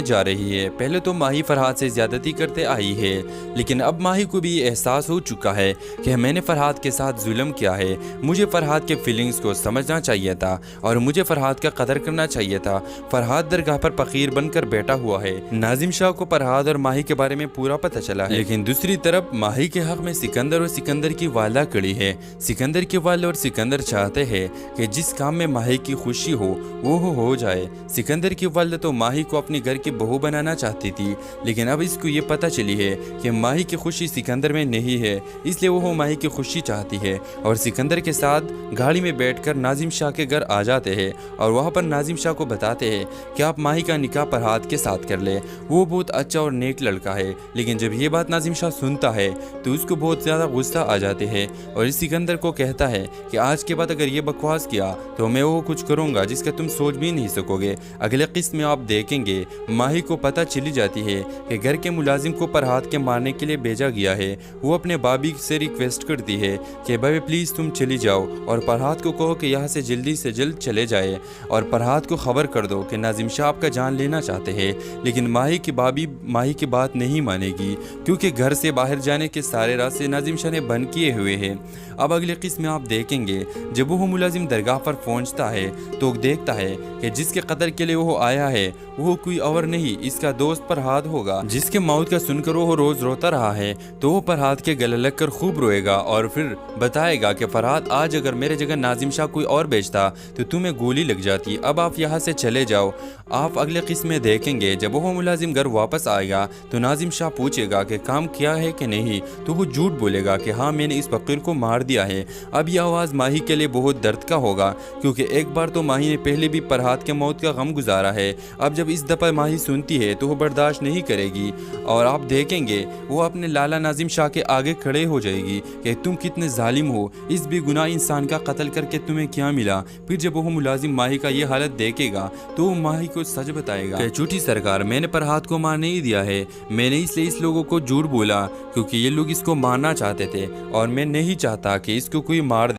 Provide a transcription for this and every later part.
جا رہی ہے۔ پہلے تو ماہی فرحات سے زیادتی کرتے آئی ہے، لیکن اب ماہی کو بھی یہ احساس ہو چکا ہے کہ میں نے فرحات کے ساتھ ظلم کیا ہے۔ مجھے فرحات کے فیلنگز کو سمجھنا چاہیے تھا اور مجھے فرحات کا قدر کرنا چاہیے تھا۔ فرحات درگاہ پر فقیر بن کر بیٹھا ہوا ہے۔ ناظم شاہ کو فرحات اور ماہی کے بارے میں پورا پتہ چلا ہے، لیکن دوسری طرف ماہی کے حق میں سکندر اور سکندر کی والدہ کڑی ہے۔ سکندر کی والدہ اور سکندر چاہتے ہیں کہ جس کام میں ماہی کی خوشی ہو وہ ہو جائے۔ سکندر کی والدہ تو ماہی کو اپنے گھر کی بہو بنانا چاہتی تھی، لیکن اب اس کو یہ پتہ چلی ہے کہ ماہی کی خوشی سکندر میں نہیں ہے، اس لیے وہ ماہی کی خوشی چاہتی ہے اور سکندر کے ساتھ گاڑی میں بیٹھ کر ناظم شاہ کے گھر آ جاتے ہیں اور وہاں پر ناظم شاہ کو بتاتے ہیں کہ آپ ماہی کا نکاح فرحات کے ساتھ کر لیں، وہ بہت اچھا اور نیک لڑکا ہے۔ لیکن جب یہ بات ناظم شاہ سنتا ہے تو اس کو بہت زیادہ غصہ آ جاتے ہیں اور اس سکندر کو کہتا ہے کہ آج کے بعد اگر یہ بکواس کیا تو میں وہ کچھ کروں گا جس کا تم سوچ بھی نہیں سکو گے۔ اگلے قسط میں آپ دیکھیں گے ماہی کو پتہ چلی جاتی ہے کہ گھر کے ملازم کو فرحات کے مارنے کے لیے بھیجا گیا ہے۔ وہ اپنے بابی سے ریکویسٹ کرتی ہے کہ بھائی پلیز تم چلی جاؤ اور فرحات کو کہو کہ یہاں سے جلدی سے جلد چلے جائے اور فرحات کو خبر کر دو کہ ناظم شاہ آپ کا جان لینا چاہتے ہیں۔ لیکن ماہی کی بابی ماہی کی بات نہیں مانے گی کیونکہ گھر سے باہر جانے کے سارے راستے ناظم شاہ نے بند کیے ہوئے ہیں۔ اب اگلے قسط میں آپ دیکھیں گے جب وہ ملازم درگاہ پر پہنچتا ہے تو دیکھتا ہے کہ جس کے قتل کے لیے وہ آیا ہے وہ کوئی اور نہیں اس کا دوست فرحات ہوگا، جس کے موت کا سن کر وہ روز روتا رہا ہے۔ تو وہ فرحات کے گلے لگ کر خوب روئے گا اور پھر بتائے گا کہ فرحات آج اگر میرے جگہ ناظم شاہ کوئی اور بیچتا تو تمہیں گولی لگ جاتی، اب آپ یہاں سے چلے جاؤ۔ آپ اگلے قسط میں دیکھیں گے جب وہ ملازم گھر واپس آئے گا تو ناظم شاہ پوچھے گا کہ کام کیا ہے کہ نہیں، تو وہ جھوٹ بولے گا کہ ہاں میں نے اس فقیر کو مار دیا ہے۔ اب یہ آواز ماہی کے لیے بہت درد کا ہوگا کیونکہ ایک بار تو ماہی نے پہلے بھی فرحات کے موت کا غم گزارا ہے۔ اب جب اس دفعہ ماہی سنتی ہے تو وہ برداشت نہیں کرے گی اور آپ دیکھیں گے وہ اپنے لالا ناظم شاہ کے آگے کھڑے ہو جائے گی کہ تم کتنے ظالم ہو، اس بے گناہ انسان کا قتل کر کے تمہیں کیا ملا۔ پھر جب وہ ملازم ماہی کا یہ حالت دیکھے گا تو وہ ماہی کو سچ بتائے گا کہ جھوٹی سرکار میں نے فرحات کو مار نہیں دیا ہے، میں نے اس لیے اس لوگوں کو جھوٹ بولا کیونکہ یہ لوگ اس کو مارنا چاہتے تھے اور میں نہیں چاہتا کہ اس کو کوئی مار دے۔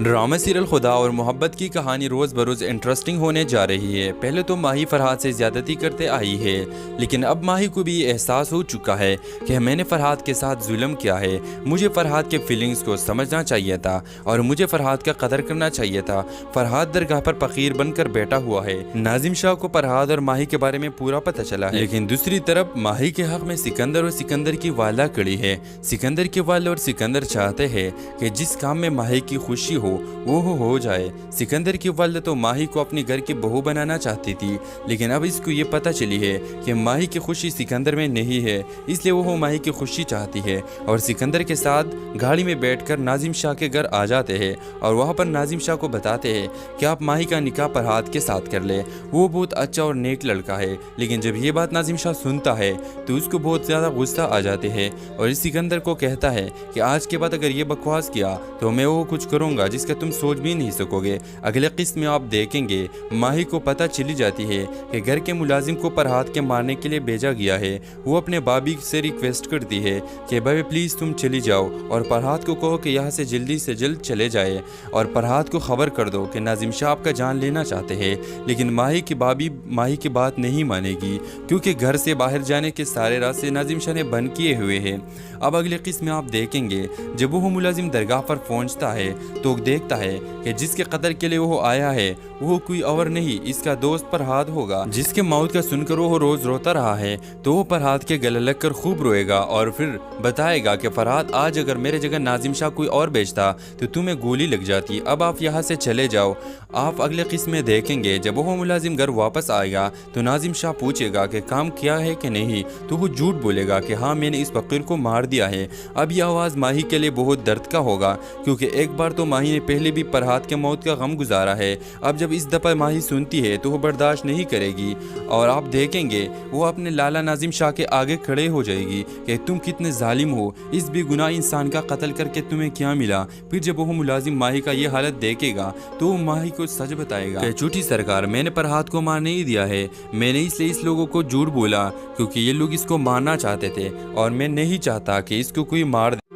ڈرامہ سیریل خدا اور محبت کی کہانی روز بروز انٹرسٹنگ ہونے جا رہی ہے۔ پہلے تو ماہی فرحات سے زیادتی کرتے آئی ہے، لیکن اب ماہی کو بھی یہ احساس ہو چکا ہے کہ میں نے فرحات کے ساتھ ظلم کیا ہے۔ مجھے فرحات کے فیلنگز کو سمجھنا چاہیے تھا اور مجھے فرحات کا قدر کرنا چاہیے تھا۔ فرحات درگاہ پر فقیر بن کر بیٹھا ہوا ہے۔ ناظم شاہ کو فرحات اور ماہی کے بارے میں پورا پتہ چلا ہے، لیکن دوسری طرف ماہی کے حق میں سکندر اور سکندر کی والدہ کڑی ہے۔ سکندر کی والدہ اور سکندر چاہتے ہیں کہ جس کام میں ماہی کی خوشی ہو وہ ہو جائے۔ سکندر کی والدہ تو ماہی کو اپنے گھر کی بہو بنانا چاہتی تھی، لیکن اب اس کو یہ پتہ چلی ہے کہ ماہی کی خوشی سکندر میں نہیں ہے، اس لیے وہ ماہی کی خوشی چاہتی ہے اور سکندر کے ساتھ گاڑی میں بیٹھ کر ناظم شاہ کے گھر آ جاتے ہیں اور وہاں پر ناظم شاہ کو بتاتے ہیں کہ آپ ماہی کا نکاح فرحات کے ساتھ کر لیں، وہ بہت اچھا اور نیک لڑکا ہے۔ لیکن جب یہ بات ناظم شاہ سنتا ہے تو اس کو بہت زیادہ غصہ آ جاتے ہیں اور اس سکندر کو کہتا ہے کہ آج کے بعد اگر یہ بکواس کیا تو میں وہ کچھ کروں گا جس کا تم سوچ بھی نہیں سکو گے۔ اگلے قسط میں آپ دیکھیں گے ماہی کو پتہ چلی جاتی ہے کہ گھر کے ملازم کو فرحات کے مارنے کے لیے بھیجا گیا ہے۔ وہ اپنے بابی سے ریکویسٹ کرتی ہے کہ بھائی پلیز تم چلی جاؤ اور فرحات کو کہو کہ یہاں سے جلد چلے جائے اور فرحات کو خبر کر دو کہ ناظم شاہ آپ کا جان لینا چاہتے ہیں۔ لیکن ماہی کی بابی ماہی کی بات نہیں مانے گی کیونکہ گھر سے باہر جانے کے سارے راستے ناظم شاہ نے بند کیے ہوئے ہیں۔ اب اگلے قسط میں آپ دیکھیں گے جب وہ ملازم درگاہ پر پہنچتا ہے تو دیکھتا ہے کہ جس کے قتل کے لیے وہ آیا ہے وہ کوئی اور نہیں اس کا دوست فرحات ہوگا، جس کے موت کا سن کر وہ روز روتا رہا ہے۔ تو وہ فرحات کے گلے لگ کر خوب روئے گا اور پھر بتائے گا کہ فرحات آج اگر میرے جگہ ناظم شاہ کوئی اور بیچتا تو تمہیں گولی لگ جاتی، اب آپ یہاں سے چلے جاؤ۔ آپ اگلے قسط میں دیکھیں گے جب وہ ملازم گھر واپس آئے گا تو ناظم شاہ پوچھے گا کہ کام کیا ہے کہ نہیں، تو وہ جھوٹ بولے گا کہ ہاں میں نے اس فقیر کو مار دیا ہے۔ اب یہ آواز ماہی کے لیے بہت درد کا ہوگا کیونکہ ایک بار تو ماہی نے پہلے بھی فرحات کے موت کا غم گزارا ہے۔ اب جب اس دفعہ ماہی سنتی ہے تو وہ برداشت نہیں کرے گی اور آپ دیکھیں گے وہ اپنے لالا ناظم شاہ کے آگے کھڑے ہو جائے گی کہ تم کتنے ظالم ہو، اس بے گناہ انسان کا قتل کر کے تمہیں کیا ملا۔ پھر جب وہ ملازم ماہی کا یہ حالت دیکھے گا تو وہ ماہی کو سچ بتائے گا کہ جھوٹی سرکار میں نے فرحات کو مار نہیں دیا ہے، میں نے اس لیے اس لوگوں کو جھوٹ بولا کیونکہ یہ لوگ اس کو مارنا چاہتے تھے اور میں نہیں چاہتا کہ اس کو کوئی مار دے۔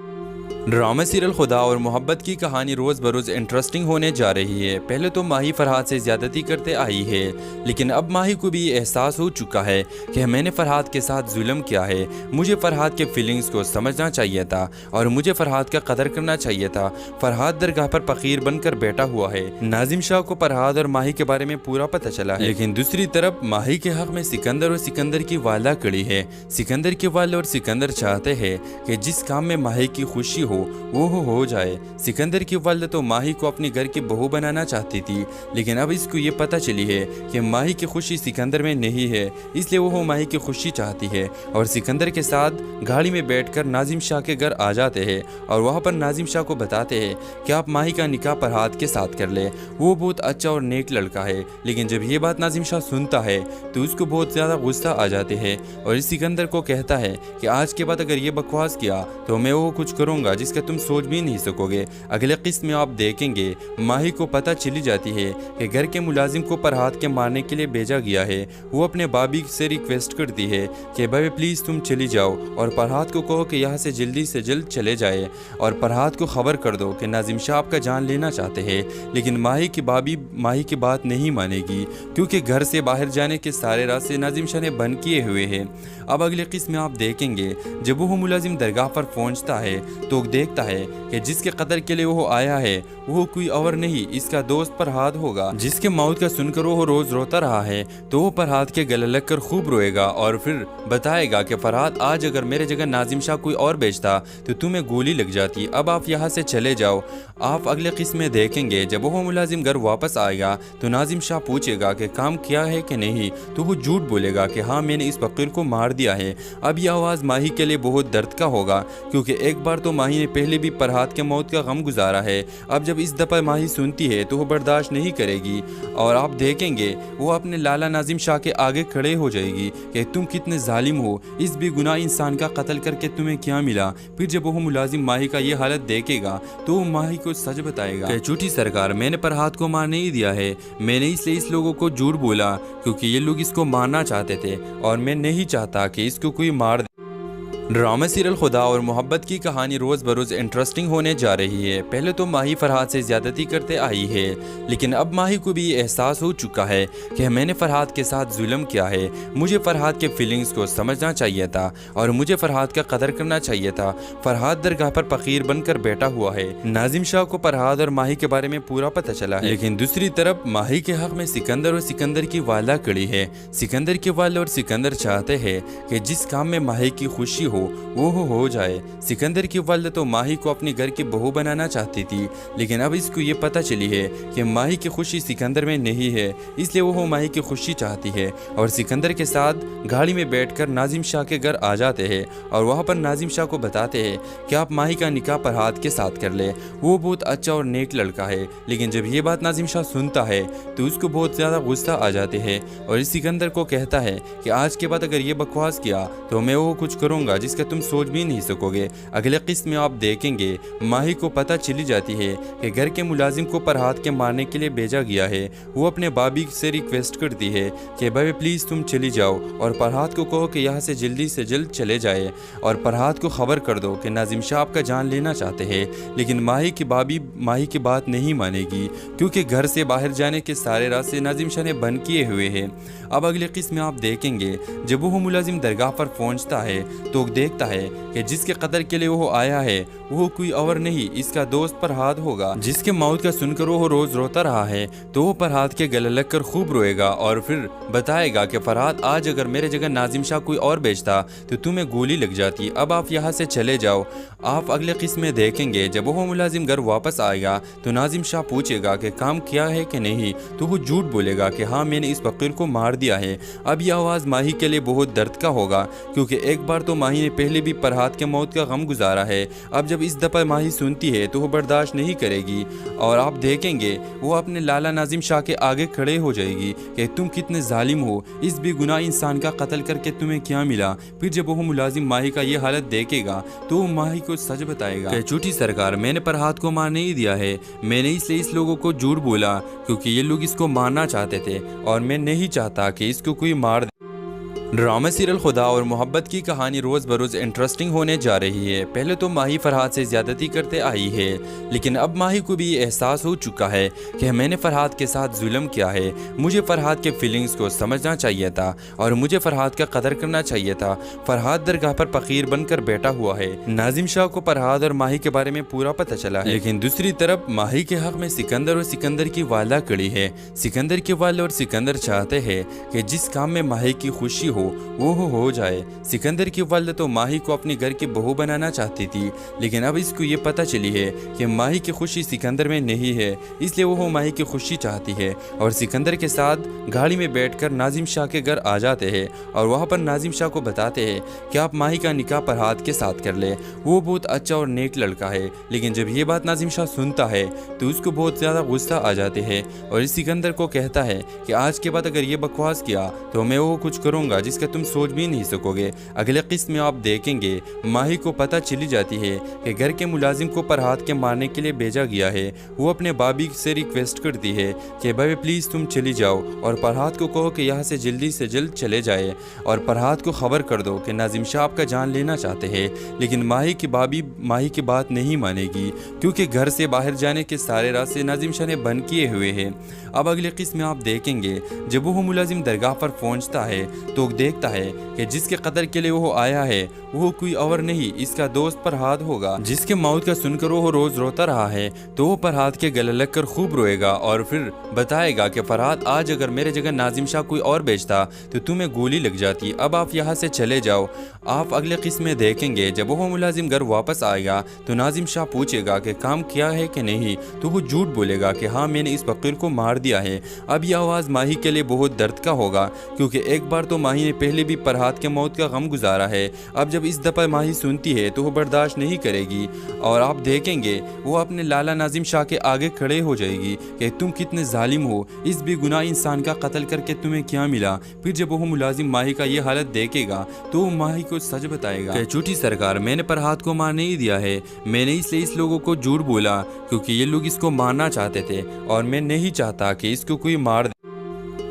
ड्रामा सीरियल खुदा और मोहब्बत की कहानी रोज़ बरोज़ इंटरेस्टिंग होने जा रही है। पहले तो माही फरहाद से ज़्यादती करते आई है, लेकिन अब माही को भी एहसास हो चुका है कि मैंने फरहाद के साथ जुल्म किया है। मुझे फरहाद के फीलिंग्स को समझना चाहिए था और मुझे फरहाद का कदर करना चाहिए था। फरहाद दरगाह पर फ़कीर बनकर बैठा हुआ है। नाजिम शाह को फरहाद और माही के बारे में पूरा पता चला है, लेकिन दूसरी तरफ माही के हक में सिकंदर और सिकंदर की वाला खड़ी है। सिकंदर के वाले और सिकंदर चाहते हैं कि जिस काम में माही की खुशी वो हो जाए। सिकंदर की वालिदा तो माही को अपने घर की बहू बनाना चाहती थी, लेकिन अब इसको ये पता चली है कि माही की खुशी सिकंदर में नहीं है, इसलिए वो माही की खुशी चाहती है और सिकंदर के साथ गाड़ी में बैठकर नाजिम शाह के घर आ जाते हैं और वहाँ पर नाजिम शाह को बताते हैं कि आप माही का निकाह फरहाद के साथ कर ले। वो बहुत अच्छा और नेक लड़का है, लेकिन जब ये बात नाजिम शाह सुनता है तो उसको बहुत ज़्यादा गुस्सा आ जाते हैं और इस सिकंदर को कहता है कि आज के बाद अगर ये बकवास किया तो मैं वो कुछ करूँगा जिसका तुम सोच भी नहीं सकोगे। अगले किस्त में आप देखेंगे माही को पता चली जाती है कि घर के मुलाजिम को फरहाद के मारने के लिए भेजा गया है। वो अपने बाबी से रिक्वेस्ट करती है कि भाई प्लीज़ तुम चली जाओ और फरहाद को कहो कि यहाँ से जल्द चले जाए और फरहाद को खबर कर दो कि नाजिम शाह आपका जान लेना चाहते हैं। लेकिन माही की बाबी माही की बात नहीं मानेगी, क्योंकि घर से बाहर जाने के सारे रास्ते नाजिम शाह ने बंद किए हुए हैं। अब अगले किस्त में आप देखेंगे जब वो मुलाजिम दरगाह पर पहुँचता है तो देखता है कि जिसके कत्ल के लिए वो आया है वो कोई और नहीं, इसका दोस्त फरहाद होगा, जिसके मौत का सुनकर वो रोज रोता रहा है। तो वो फरहाद के गले लगकर खूब रोएगा और फिर बताएगा कि फरहाद आज अगर मेरे जगह नाजिम शाह कोई और बेचता तो तुम्हें गोली लग जाती। अब आप यहाँ से चले जाओ। आप अगले किस्म में देखेंगे जब वो मुलाजिम घर वापस आएगा तो नाजिम शाह पूछेगा कि काम किया है कि नहीं, तो वो झूठ बोलेगा कि हाँ मैंने इस फकीर को मार दिया है। अब यह आवाज़ माही के लिए बहुत दर्द का होगा, क्योंकि एक बार तो माही ने पहले भी फरहाद के मौत का गम गुजारा है। अब जब इस दफ़ा माही सुनती है तो वो बर्दाश्त नहीं करेगी और आप देखेंगे वो अपने लाला नाजिम शाह के आगे खड़े हो जाएगी कि तुम कितने जालिम हो, इस बेगुनाह इंसान का कत्ल करके तुम्हें क्या मिला। फिर जब वो मुलाजिम माही का ये हालत देखेगा तो वो माही को सच बताएगा कि झूठी सरकार, मैंने फरहाद को मार नहीं दिया है, मैंने इसलिए इस लोगों को झूठ बोला क्योंकि ये लोग इसको मारना चाहते थे और मैं नहीं चाहता कि इसको कोई मार। ड्रामा सीरियल खुदा और मोहब्बत की कहानी रोज़ बरोज़ इंटरेस्टिंग होने जा रही है। पहले तो माही फरहाद से ज़्यादती करते आई है, लेकिन अब माही को भी एहसास हो चुका है कि मैंने फरहाद के साथ जुल्म किया है। मुझे फरहाद के फीलिंग्स को समझना चाहिए था और मुझे फरहाद का कदर करना चाहिए था। फरहाद दरगाह पर फ़कीर बनकर बैठा हुआ है। नाजिम शाह को फरहाद और माही के बारे में पूरा पता चला है, लेकिन दूसरी तरफ माही के हक में सिकंदर और सिकंदर की वाला खड़ी है। सिकंदर के वाले और सिकंदर चाहते हैं कि जिस काम में माही की खुशी वो हो जाए। सिकंदर की वालिदा तो माही को अपने घर की बहू बनाना चाहती थी, लेकिन अब इसको ये पता चली है कि माही की खुशी सिकंदर में नहीं है, इसलिए वो माही की खुशी चाहती है और सिकंदर के साथ गाड़ी में बैठकर नाजिम शाह के घर आ जाते हैं और वहाँ पर नाजिम शाह को बताते हैं कि आप माही का निकाह फरहाद के साथ कर ले। वो बहुत अच्छा और नेक लड़का है, लेकिन जब ये बात नाजिम शाह सुनता है तो उसको बहुत ज़्यादा गुस्सा आ जाते हैं और इस सिकंदर को कहता है कि आज के बाद अगर ये बकवास किया तो मैं वो कुछ करूँगा जिसका तुम सोच भी नहीं सकोगे। अगले किस्त में आप देखेंगे माही को पता चली जाती है कि घर के मुलाजिम को फरहाद के मारने के लिए भेजा गया है। वो अपने बाबी से रिक्वेस्ट करती है कि भाई प्लीज़ तुम चली जाओ और फरहाद को कहो कि यहाँ से जल्द चले जाए और फरहाद को खबर कर दो कि नाजिम शाह आपका जान लेना चाहते हैं। लेकिन माही की बाबी माही की बात नहीं मानेगी, क्योंकि घर से बाहर जाने के सारे रास्ते नाजिम शाह ने बंद किए हुए हैं। अब अगले किस्त में आप देखेंगे जब वो मुलाजिम दरगाह पर पहुँचता है तो देखता है कि जिसके कत्ल के लिए वो आया है वो कोई और नहीं, इसका दोस्त फरहाद होगा, जिसके मौत का सुनकर वो रोज रोता रहा है। तो वो फरहाद के गले लगकर खूब रोएगा और फिर बताएगा कि फरहाद आज अगर मेरे जगह नाजिम शाह कोई और बेचता तो तुम्हें गोली लग जाती। अब आप यहाँ से चले जाओ। आप अगले किस्म में देखेंगे जब वो मुलाजिम घर वापस आएगा तो नाजिम शाह पूछेगा कि काम किया है कि नहीं, तो वो झूठ बोलेगा कि हाँ मैंने इस फकीर को मार दिया है। अब यह आवाज़ माही के लिए बहुत दर्द का होगा, क्योंकि एक बार तो माही ने पहले भी फरहाद के मौत का गम गुजारा है। अब जब इस दफ़ा माही सुनती है तो वो बर्दाश्त नहीं करेगी और आप देखेंगे वो अपने लाला नाजिम शाह के आगे खड़े हो जाएगी कि तुम कितने जालिम हो, इस बेगुनाह इंसान का कत्ल करके तुम्हें क्या मिला। फिर जब वो मुलाजिम माही का ये हालत देखेगा तो वो माही को सच बताएगा कि झूठी सरकार, मैंने फरहाद को मार नहीं दिया है, मैंने इसलिए इस लोगों को झूठ बोला क्योंकि ये लोग इसको मारना चाहते थे और मैं नहीं चाहता कि इसको कोई मार। ड्रामा सीरियल खुदा और मोहब्बत की कहानी रोज़ बरोज़ इंटरेस्टिंग होने जा रही है। पहले तो माही फरहाद से ज़्यादती करते आई है, लेकिन अब माही को भी एहसास हो चुका है कि मैंने फरहाद के साथ जुल्म किया है। मुझे फरहाद के फीलिंग्स को समझना चाहिए था और मुझे फरहाद का कदर करना चाहिए था। फरहाद दरगाह पर फ़कीर बनकर बैठा हुआ है। नाजिम शाह को फरहाद और माही के बारे में पूरा पता चला है, लेकिन दूसरी तरफ माही के हक़ में सिकंदर और सिकंदर की वाला खड़ी है। सिकंदर के वाले और सिकंदर चाहते हैं कि जिस काम में माही की खुशी वो हो जाए। सिकंदर की वालिदा तो माही को अपने घर की बहू बनाना चाहती थी, लेकिन अब इसको ये पता चली है कि माही की खुशी सिकंदर में नहीं है, इसलिए वो माही की खुशी चाहती है और सिकंदर के साथ गाड़ी में बैठकर नाजिम शाह के घर आ जाते हैं और वहाँ पर नाजिम शाह को बताते हैं कि आप माही का निकाह फरहाद के साथ कर ले। वो बहुत अच्छा और नेक लड़का है, लेकिन जब ये बात नाजिम शाह सुनता है तो उसको बहुत ज़्यादा गुस्सा आ जाते हैं और इस सिकंदर को कहता है कि आज के बाद अगर ये बकवास किया तो मैं वो कुछ करूँगा जिसका तुम सोच भी नहीं सकोगे। अगले किस्त में आप देखेंगे माही को पता चली जाती है कि घर के मुलाजिम को फरहाद के मारने के लिए भेजा गया है। वो अपने बाबी से रिक्वेस्ट करती है कि भाई प्लीज़ तुम चली जाओ और फरहाद को कहो कि यहाँ से जल्द चले जाए और फरहाद को खबर कर दो कि नाजिम शाह आपका जान लेना चाहते हैं। लेकिन माही की बाबी माही की बात नहीं मानेगी, क्योंकि घर से बाहर जाने के सारे रास्ते नाजिम शाह ने बंद किए हुए हैं। अब अगले किस्त में आप देखेंगे जब वो मुलाजिम दरगाह पर पहुँचता है तो देखता है कि जिसके कत्ल के लिए वो आया है वो कोई और नहीं, इसका दोस्त फरहाद होगा, जिसके मौत का सुनकर वो रोज़ रोता रहा है। तो वो फरहाद के गले लग कर खूब रोएगा और फिर बताएगा कि फरहाद आज अगर मेरे जगह नाजिम शाह कोई और बेचता तो तुम्हें गोली लग जाती, अब आप यहाँ से चले जाओ। आप अगले किस्म में देखेंगे जब वो मुलाजिम घर वापस आएगा तो नाजिम शाह पूछेगा कि काम किया है कि नहीं, तो वो झूठ बोलेगा कि हाँ मैंने इस फकीर को मार दिया है। अब यह आवाज़ माही के लिए बहुत दर्द का होगा, क्योंकि एक बार तो माही ने पहले भी फरहाद के मौत का गम गुजारा है। अब जब इस दफ़ा माही सुनती है तो वो बर्दाश्त नहीं करेगी और आप देखेंगे वो अपने लाला नाजिम शाह के आगे खड़े हो जाएगी कि तुम कितने जालिम हो, इस बेगुनाह इंसान का कत्ल करके तुम्हें क्या मिला। फिर जब वो मुलाजिम माही का ये हालत देखेगा तो वो माही को सच बताएगा कि झूठी सरकार, मैंने फरहाद को मार नहीं दिया है, मैंने इसलिए इस लोगों को झूठ बोला क्योंकि ये लोग इसको मारना चाहते थे और मैं नहीं चाहता कि इसको कोई मार।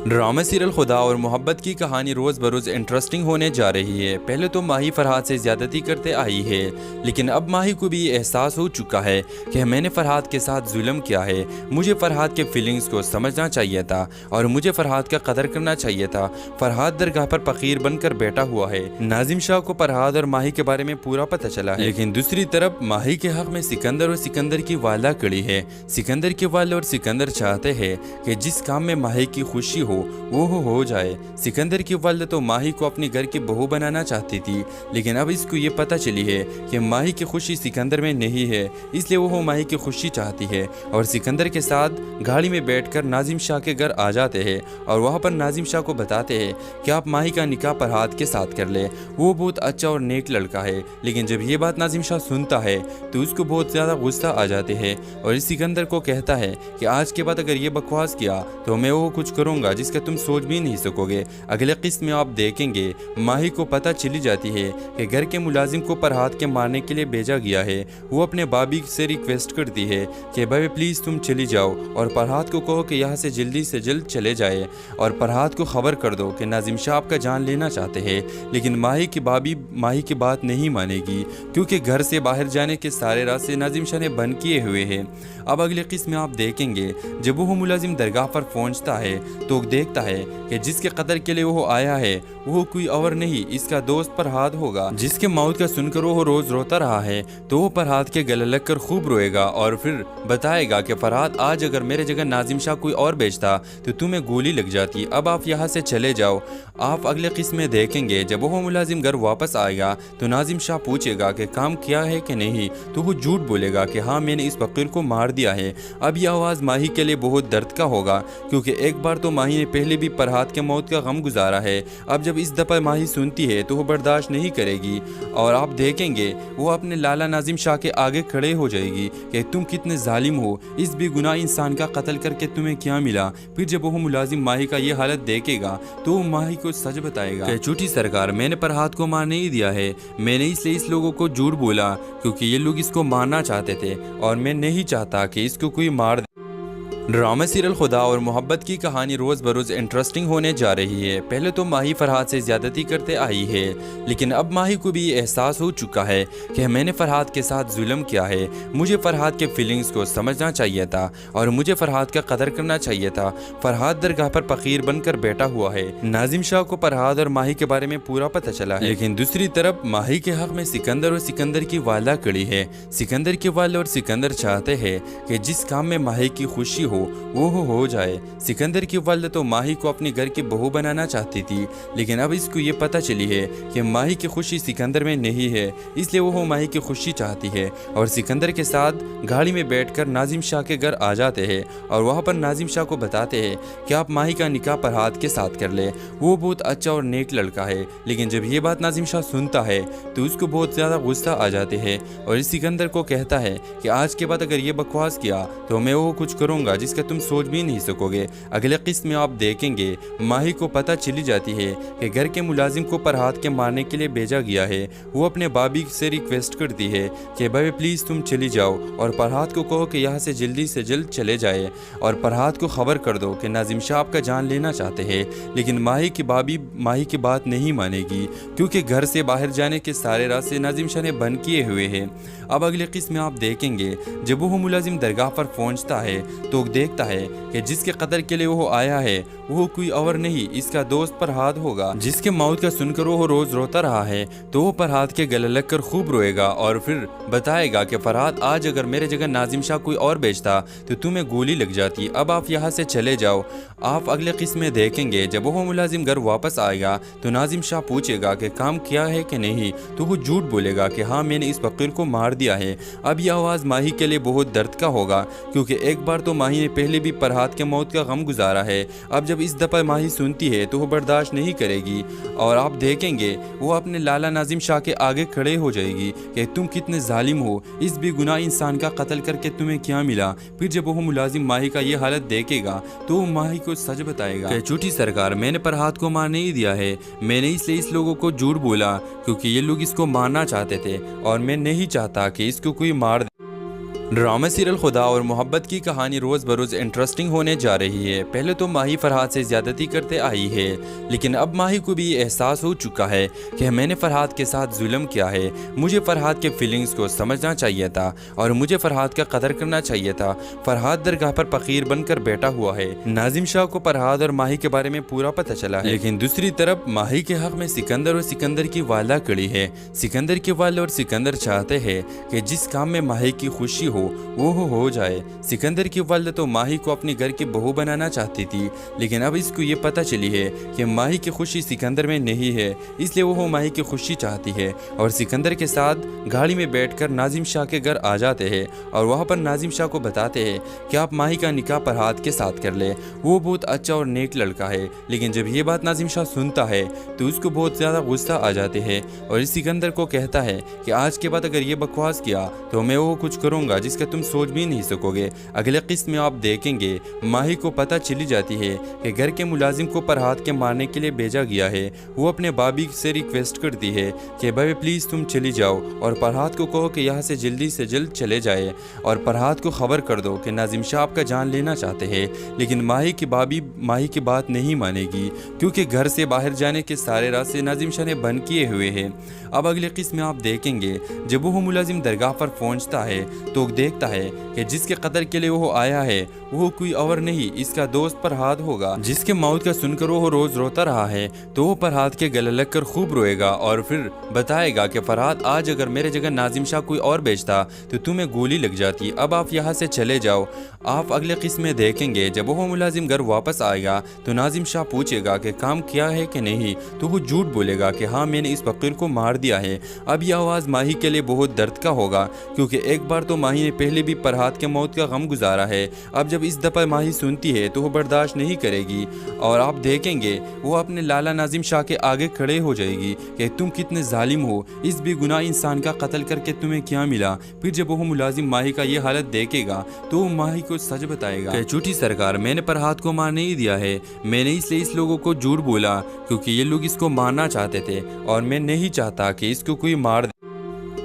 ड्रामा सीरियल खुदा और मोहब्बत की कहानी रोज़ बरोज़ इंटरेस्टिंग होने जा रही है। पहले तो माही फरहाद से ज़्यादती करते आई है, लेकिन अब माही को भी एहसास हो चुका है कि मैंने फरहाद के साथ जुल्म किया है। मुझे फरहाद के फीलिंग्स को समझना चाहिए था और मुझे फरहाद का कदर करना चाहिए था। फरहाद दरगाह पर फ़कीर बनकर बैठा हुआ है। नाजिम शाह को फरहाद और माही के बारे में पूरा पता चला है, लेकिन दूसरी तरफ माही के हक़ में सिकंदर और सिकंदर की वाला खड़ी है। सिकंदर के वाले और सिकंदर चाहते हैं कि जिस काम में माही की खुशी वो हो जाए। सिकंदर की वालिदा तो माही को अपने घर की बहू बनाना चाहती थी, लेकिन अब इसको ये पता चली है कि माही की खुशी सिकंदर में नहीं है, इसलिए वो माही की खुशी चाहती है और सिकंदर के साथ गाड़ी में बैठकर नाजिम शाह के घर आ जाते हैं और वहाँ पर नाजिम शाह को बताते हैं कि आप माही का निकाह फरहाद के साथ कर ले। वो बहुत अच्छा और नेक लड़का है, लेकिन जब ये बात नाजिम शाह सुनता है तो उसको बहुत ज़्यादा गुस्सा आ जाते हैं और इस सिकंदर को कहता है कि आज के बाद अगर ये बकवास किया तो मैं वो कुछ करूँगा जिसका तुम सोच भी नहीं सकोगे। अगले किस्त में आप देखेंगे माही को पता चली जाती है कि घर के मुलाजिम को फरहाद के मारने के लिए भेजा गया है। वो अपने बाबी से रिक्वेस्ट करती है कि भाई प्लीज़ तुम चली जाओ और फरहाद को कहो कि यहाँ से जल्द चले जाए और फरहाद को खबर कर दो कि नाजिम शाह आपका जान लेना चाहते हैं। लेकिन माही की बाबी माही की बात नहीं मानेगी, क्योंकि घर से बाहर जाने के सारे रास्ते नाजिम शाह ने बंद किए हुए हैं। अब अगले किस्त में आप देखेंगे जब वो मुलाजिम दरगाह पर पहुँचता है तो देखता है कि जिसके कत्ल के लिए वो आया है वो कोई और नहीं, इसका दोस्त फरहाद होगा, जिसके मौत का सुनकर वो रोज़ रोता रहा है। तो वो फरहाद के गले लग कर खूब रोएगा और फिर बताएगा कि फरहाद आज अगर मेरे जगह नाजिम शाह कोई और बेचता तो तुम्हें गोली लग जाती, अब आप यहाँ से चले जाओ। आप अगले किस्म में देखेंगे जब वो मुलाजिम घर वापस आएगा तो नाजिम शाह पूछेगा कि काम किया है कि नहीं, तो वो झूठ बोलेगा कि हाँ मैंने इस फकीर को मार दिया है। अब यह आवाज़ माही के लिए बहुत दर्द का होगा, क्योंकि एक बार तो माही ने पहले भी फरहाद के मौत का गम गुजारा है। अब जब इस दफ़ा माही सुनती है तो वो बर्दाश्त नहीं करेगी और आप देखेंगे वो अपने लाला नाजिम शाह के आगे खड़े हो जाएगी कि तुम कितने जालिम हो, इस बेगुनाह इंसान का कत्ल करके तुम्हें क्या मिला। फिर जब वो मुलाजिम माही का ये हालत देखेगा तो वो माही को सच बताएगा कि झूठी सरकार, मैंने फरहाद को मार नहीं दिया है, मैंने इसलिए इस लोगों को झूठ बोला क्योंकि ये लोग इसको मारना चाहते थे और मैं नहीं चाहता कि इसको कोई मार। ड्रामा सीरियल खुदा और मोहब्बत की कहानी रोज़ बरोज़ इंटरेस्टिंग होने जा रही है। पहले तो माही फरहाद से ज़्यादती करते आई है, लेकिन अब माही को भी एहसास हो चुका है कि मैंने फरहाद के साथ जुल्म किया है। मुझे फरहाद के फीलिंग्स को समझना चाहिए था और मुझे फरहाद का कदर करना चाहिए था। फरहाद दरगाह पर फ़कीर बनकर बैठा हुआ है। नाजिम शाह को फरहाद और माही के बारे में पूरा पता चला है, लेकिन दूसरी तरफ माही के हक़ में सिकंदर और सिकंदर की वाला खड़ी है। सिकंदर के वाले और सिकंदर चाहते हैं कि जिस काम में माही की खुशी वो हो जाए। सिकंदर की वालिदा तो माही को अपने घर की बहू बनाना चाहती थी, लेकिन अब इसको ये पता चली है कि माही की खुशी सिकंदर में नहीं है, इसलिए वो माही की खुशी चाहती है और सिकंदर के साथ गाड़ी में बैठकर नाजिम शाह के घर आ जाते हैं और वहाँ पर नाजिम शाह को बताते हैं कि आप माही का निकाह फरहाद के साथ कर ले। वो बहुत अच्छा और नेक लड़का है, लेकिन जब ये बात नाजिम शाह सुनता है तो उसको बहुत ज़्यादा गुस्सा आ जाते हैं और इस सिकंदर को कहता है कि आज के बाद अगर ये बकवास किया तो मैं वो कुछ करूँगा जिसका तुम सोच भी नहीं सकोगे। अगले किस्त में आप देखेंगे माही को पता चली जाती है कि घर के मुलाजिम को फरहाद के मारने के लिए भेजा गया है। वो अपने बाबी से रिक्वेस्ट करती है कि भाई प्लीज़ तुम चली जाओ और फरहाद को कहो कि यहाँ से जल्द चले जाए और फरहाद को खबर कर दो कि नाजिम शाह आपका जान लेना चाहते हैं। लेकिन माही की बाबी माही की बात नहीं मानेगी, क्योंकि घर से बाहर जाने के सारे रास्ते नाजिम शाह ने बंद किए हुए हैं। अब अगले किस्त में आप देखेंगे जब वो मुलाजिम दरगाह पर पहुँचता है तो देखता है कि जिसके कत्ल के लिए वो आया है वो कोई और नहीं, इसका दोस्त फरहाद होगा, जिसके मौत का सुनकर वो रोज रोता रहा है। तो वो फरहाद के गले लगकर खूब रोएगा और फिर बताएगा कि फरहाद आज अगर मेरे जगह नाजिम शाह कोई और बेचता तो तुम्हें गोली लग जाती, अब आप यहाँ से चले जाओ। आप अगले किस्म में देखेंगे जब वो मुलाजिम घर वापस आएगा तो नाजिम शाह पूछेगा कि काम किया है कि नहीं, तो वो झूठ बोलेगा कि हाँ मैंने इस फकीर को मार दिया है। अब यह आवाज़ माही के लिए बहुत दर्द का होगा, क्योंकि एक बार तो माही ने पहले भी फरहाद के मौत का गम गुजारा है। अब जब इस दफ़ा माही सुनती है तो वो बर्दाश्त नहीं करेगी और आप देखेंगे वो अपने लाला नाजिम शाह के आगे खड़े हो जाएगी कि तुम कितने जालिम हो, इस बेगुनाह इंसान का कत्ल करके तुम्हें क्या मिला। फिर जब वो मुलाजिम माही का ये हालत देखेगा तो वो माही को सच बताएगा कि झूठी सरकार, मैंने फरहाद को मार नहीं दिया है, मैंने इसलिए इस लोगों को झूठ बोला क्योंकि ये लोग इसको मारना चाहते थे और मैं नहीं चाहता कि इसको कोई मार। ड्रामा सीरियल खुदा और मोहब्बत की कहानी रोज़ बरोज़ इंटरेस्टिंग होने जा रही है। पहले तो माही फरहाद से ज़्यादती करते आई है, लेकिन अब माही को भी एहसास हो चुका है कि मैंने फरहाद के साथ जुल्म किया है। मुझे फरहाद के फीलिंग्स को समझना चाहिए था और मुझे फरहाद का कदर करना चाहिए था। फरहाद दरगाह पर फ़कीर बनकर बैठा हुआ है। नाजिम शाह को फरहाद और माही के बारे में पूरा पता चला है, लेकिन दूसरी तरफ माही के हक़ में सिकंदर और सिकंदर की वाला खड़ी है। सिकंदर के वाले और सिकंदर चाहते हैं कि जिस काम में माही की खुशी वो हो जाए। सिकंदर की वालिदा तो माही को अपने घर की बहू बनाना चाहती थी, लेकिन अब इसको ये पता चली है कि माही की खुशी सिकंदर में नहीं है, इसलिए वो माही की खुशी चाहती है और सिकंदर के साथ गाड़ी में बैठकर नाजिम शाह के घर आ जाते हैं और वहाँ पर नाजिम शाह को बताते हैं कि आप माही का निकाह फरहाद के साथ कर ले। वो बहुत अच्छा और नेक लड़का है, लेकिन जब ये बात नाजिम शाह सुनता है तो उसको बहुत ज़्यादा गुस्सा आ जाते हैं और इस सिकंदर को कहता है कि आज के बाद अगर ये बकवास किया तो मैं वो कुछ करूँगा जिसका तुम सोच भी नहीं सकोगे। अगले किस्त में आप देखेंगे माही को पता चली जाती है कि घर के मुलाजिम को फरहाद के मारने के लिए भेजा गया है। वो अपने बाबी से रिक्वेस्ट करती है कि भाई प्लीज़ तुम चली जाओ और फरहाद को कहो कि यहाँ से जल्द चले जाए और फरहाद को खबर कर दो कि नाजिम शाह आपका जान लेना चाहते हैं। लेकिन माही की बाबी माही की बात नहीं मानेगी, क्योंकि घर से बाहर जाने के सारे रास्ते नाजिम शाह ने बंद किए हुए हैं। अब अगले किस्त में आप देखेंगे जब वो मुलाजिम दरगाह पर पहुँचता है तो देखता है कि जिसके कत्ल के लिए वो आया है वो कोई और नहीं, इसका दोस्त फरहाद होगा, जिसके मौत का सुनकर वो रोज रोता रहा है। तो वो फरहाद के गले लगकर खूब रोएगा और फिर बताएगा कि फरहाद आज अगर मेरे जगह नाजिम शाह कोई और बेचता तो तुम्हें गोली लग जाती, अब आप यहाँ से चले जाओ। आप अगले किस्म में देखेंगे जब वो मुलाजिम घर वापस आएगा तो नाजिम शाह पूछेगा कि काम किया है कि नहीं, तो वो झूठ बोलेगा कि हाँ मैंने इस फकीर को मार दिया है। अब यह आवाज़ माही के लिए बहुत दर्द का होगा, क्योंकि एक बार तो माही ने पहले भी फरहाद के मौत का गम गुजारा है। अब जब इस दफ़ा माही सुनती है तो वो बर्दाश्त नहीं करेगी और आप देखेंगे वो अपने लाला नाजिम शाह के आगे खड़े हो जाएगी कि तुम कितने जालिम हो, इस बेगुनाह इंसान का कत्ल करके तुम्हें क्या मिला। फिर जब वो मुलाजिम माही का ये हालत देखेगा तो वो माही को सच बताएगा कि झूठी सरकार, मैंने फरहाद को मार नहीं दिया है, मैंने इसलिए इस लोगों को झूठ बोला क्योंकि ये लोग इसको मारना चाहते थे और मैं नहीं चाहता कि इसको कोई मार।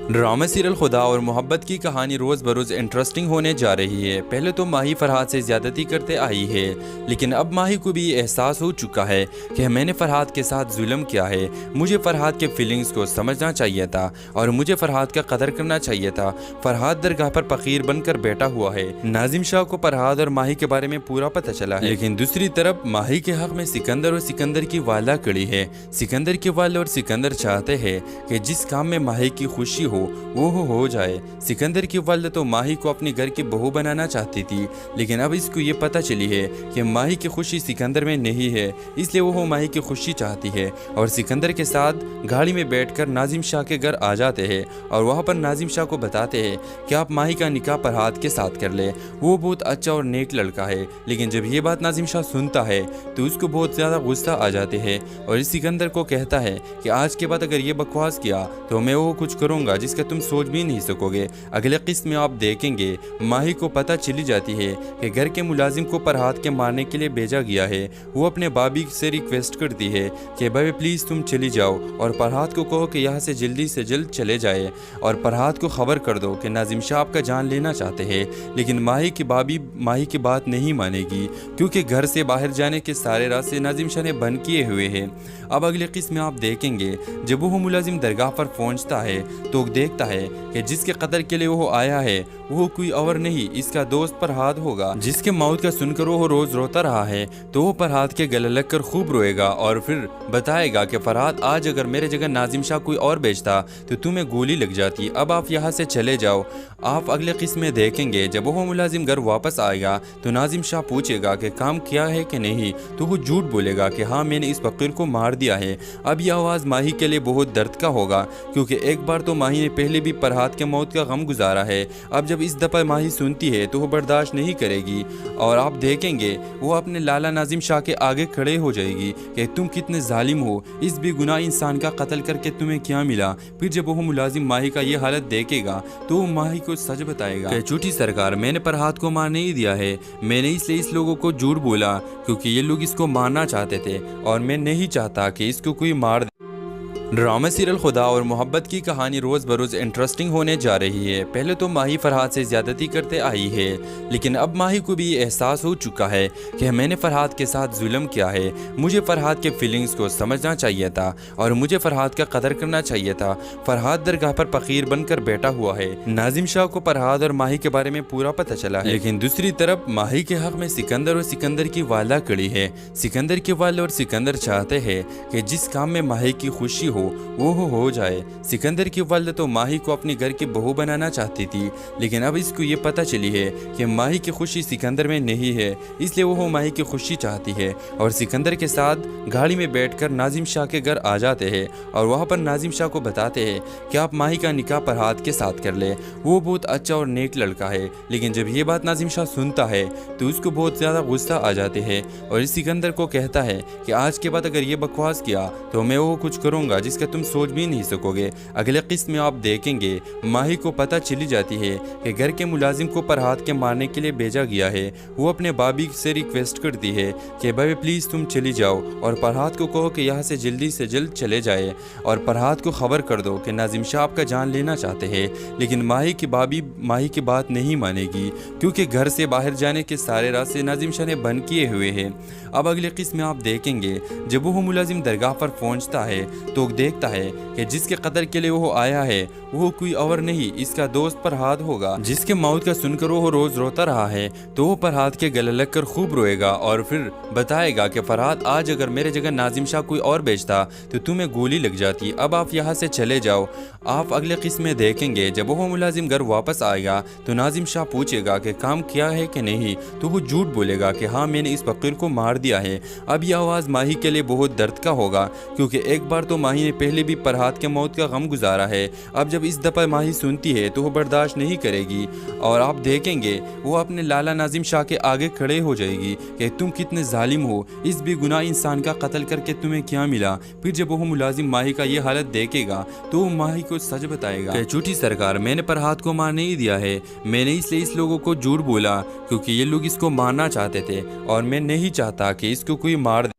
ड्रामा सीरियल खुदा और मोहब्बत की कहानी रोज़ बरोज़ इंटरेस्टिंग होने जा रही है। पहले तो माही फरहाद से ज़्यादती करते आई है, लेकिन अब माही को भी एहसास हो चुका है कि मैंने फरहाद के साथ जुल्म किया है। मुझे फरहाद के फीलिंग्स को समझना चाहिए था और मुझे फरहाद का कदर करना चाहिए था। फरहाद दरगाह पर फ़कीर बनकर बैठा हुआ है। नाजिम शाह को फरहाद और माही के बारे में पूरा पता चला है, लेकिन दूसरी तरफ माही के हक़ में सिकंदर और सिकंदर की वाला खड़ी है। सिकंदर के वाले और सिकंदर चाहते हैं कि जिस काम में माही की खुशी वो हो जाए। सिकंदर की वालिदा तो माही को अपने घर की बहू बनाना चाहती थी, लेकिन अब इसको ये पता चली है कि माही की खुशी सिकंदर में नहीं है, इसलिए वो माही की खुशी चाहती है और सिकंदर के साथ गाड़ी में बैठकर नाजिम शाह के घर आ जाते हैं और वहाँ पर नाजिम शाह को बताते हैं कि आप माही का निकाह फरहाद के साथ कर ले। वो बहुत अच्छा और नेक लड़का है, लेकिन जब ये बात नाजिम शाह सुनता है तो उसको बहुत ज़्यादा गुस्सा आ जाते हैं और इस सिकंदर को कहता है कि आज के बाद अगर ये बकवास किया तो मैं वो कुछ करूँगा जिसका तुम सोच भी नहीं सकोगे। अगले किस्त में आप देखेंगे माही को पता चली जाती है कि घर के मुलाजिम को फरहाद के मारने के लिए भेजा गया है। वो अपने बाबी से रिक्वेस्ट करती है कि भाई प्लीज़ तुम चली जाओ और फरहाद को कहो कि यहाँ से जल्द चले जाए और फरहाद को खबर कर दो कि नाजिम शाह आपका जान लेना चाहते हैं। लेकिन माही की बाबी माही की बात नहीं मानेगी, क्योंकि घर से बाहर जाने के सारे रास्ते नाजिम शाह ने बंद किए हुए हैं। अब अगले किस्त में आप देखेंगे जब वो मुलाजिम दरगाह पर पहुँचता है तो देखता है कि जिसके कत्ल के लिए वो आया है वो कोई और नहीं, इसका दोस्त फरहाद होगा, जिसके मौत का सुनकर वो रोज रोता रहा है। तो वो फरहाद के गले लग कर खूब रोएगा और फिर बताएगा कि फरहाद आज अगर मेरे जगह नाजिम शाह कोई और बेचता तो तुम्हें गोली लग जाती। अब आप यहाँ से चले जाओ। आप अगले किस्म में देखेंगे जब वो मुलाजिम घर वापस आएगा तो नाजिम शाह पूछेगा कि काम किया है कि नहीं, तो वो झूठ बोलेगा कि हाँ मैंने इस फकीर को मार दिया है। अब यह आवाज़ माही के लिए बहुत दर्द का होगा, क्योंकि एक बार तो माही ने पहले भी फरहाद के मौत का गम गुजारा है। अब जब इस दफ़ा माही सुनती है तो वो बर्दाश्त नहीं करेगी और आप देखेंगे वो अपने लाला नाजिम शाह के आगे खड़े हो जाएगी कि तुम कितने जालिम हो, इस बेगुनाह इंसान का कत्ल करके तुम्हें क्या मिला। फिर जब वो मुलाजिम माही का ये हालत देखेगा तो वो माही को सच बताएगा कि झूठी सरकार, मैंने फरहाद को मार नहीं दिया है, मैंने इसलिए इस लोगों को झूठ बोला क्योंकि ये लोग इसको मारना चाहते थे और मैं नहीं चाहता कि इसको कोई मार दे। ड्रामा सीरियल खुदा और मोहब्बत की कहानी रोज़ बरोज़ इंटरेस्टिंग होने जा रही है। पहले तो माही फरहाद से ज़्यादती करते आई है, लेकिन अब माही को भी एहसास हो चुका है कि मैंने फरहाद के साथ जुल्म किया है। मुझे फरहाद के फीलिंग्स को समझना चाहिए था और मुझे फरहाद का कदर करना चाहिए था। फरहाद दरगाह पर फ़कीर बनकर बैठा हुआ है। नाजिम शाह को फरहाद और माही के बारे में पूरा पता चला है, लेकिन दूसरी तरफ माही के हक़ में सिकंदर और सिकंदर की वाला खड़ी है। सिकंदर के वाले और सिकंदर चाहते हैं कि जिस काम में माही की खुशी वो हो जाए। सिकंदर की वालिदा तो माही को अपने घर की बहू बनाना चाहती थी, लेकिन अब इसको ये पता चली है कि माही की खुशी सिकंदर में नहीं है, इसलिए वो माही की खुशी चाहती है और सिकंदर के साथ गाड़ी में बैठकर नाजिम शाह के घर आ जाते हैं और वहाँ पर नाजिम शाह को बताते हैं कि आप माही का निकाह फरहाद के साथ कर ले। वो बहुत अच्छा और नेक लड़का है, लेकिन जब ये बात नाजिम शाह सुनता है तो उसको बहुत ज़्यादा गुस्सा आ जाते हैं और इस सिकंदर को कहता है कि आज के बाद अगर ये बकवास किया तो मैं वो कुछ करूँगा जिसका तुम सोच भी नहीं सकोगे। अगले किस्त में आप देखेंगे माही को पता चली जाती है कि घर के मुलाजिम को फरहाद के मारने के लिए भेजा गया है। वो अपने बाबी से रिक्वेस्ट करती है कि भाई प्लीज़ तुम चली जाओ और फरहाद को कहो कि यहाँ से जल्द चले जाए और फरहाद को खबर कर दो कि नाजिम शाह आपका जान लेना चाहते हैं। लेकिन माही की बाबी माही की बात नहीं मानेगी, क्योंकि घर से बाहर जाने के सारे रास्ते नाजिम शाह ने बंद किए हुए हैं। अब अगले किस्त में आप देखेंगे जब वो मुलाजिम दरगाह पर पहुँचता है तो देखता है कि जिसके कत्ल के लिए वो आया है वो कोई और नहीं, इसका दोस्त फरहाद होगा, जिसके मौत का सुनकर वो रोज रोता रहा है। तो वो फरहाद के गले लग कर खूब रोएगा और फिर बताएगा कि फरहाद आज अगर मेरे जगह नाजिम शाह कोई और बेचता तो तुम्हें गोली लग जाती। अब आप यहाँ से चले जाओ। आप अगले किस्म में देखेंगे जब वो मुलाजिम घर वापस आएगा तो नाजिम शाह पूछेगा कि काम किया है कि नहीं, तो वो झूठ बोलेगा कि हाँ मैंने इस फकीर को मार दिया है। अब यह आवाज़ माही के लिए बहुत दर्द का होगा, क्योंकि एक बार तो माही ने पहले भी फरहाद के मौत का गम गुजारा है। अब जब इस दफ़ा माही सुनती है तो वो बर्दाश्त नहीं करेगी और आप देखेंगे वो अपने लाला नाजिम शाह के आगे खड़े हो जाएगी कि तुम कितने जालिम हो, इस बेगुनाह इंसान का कत्ल करके तुम्हें क्या मिला। फिर जब वो मुलाजिम माही का ये हालत देखेगा तो वो माही को सच बताएगा कि झूठी सरकार, मैंने फरहाद को मार नहीं दिया है, मैंने इसलिए इस लोगों को झूठ बोला क्योंकि ये लोग इसको मारना चाहते थे और मैं नहीं चाहता कि इसको कोई मार।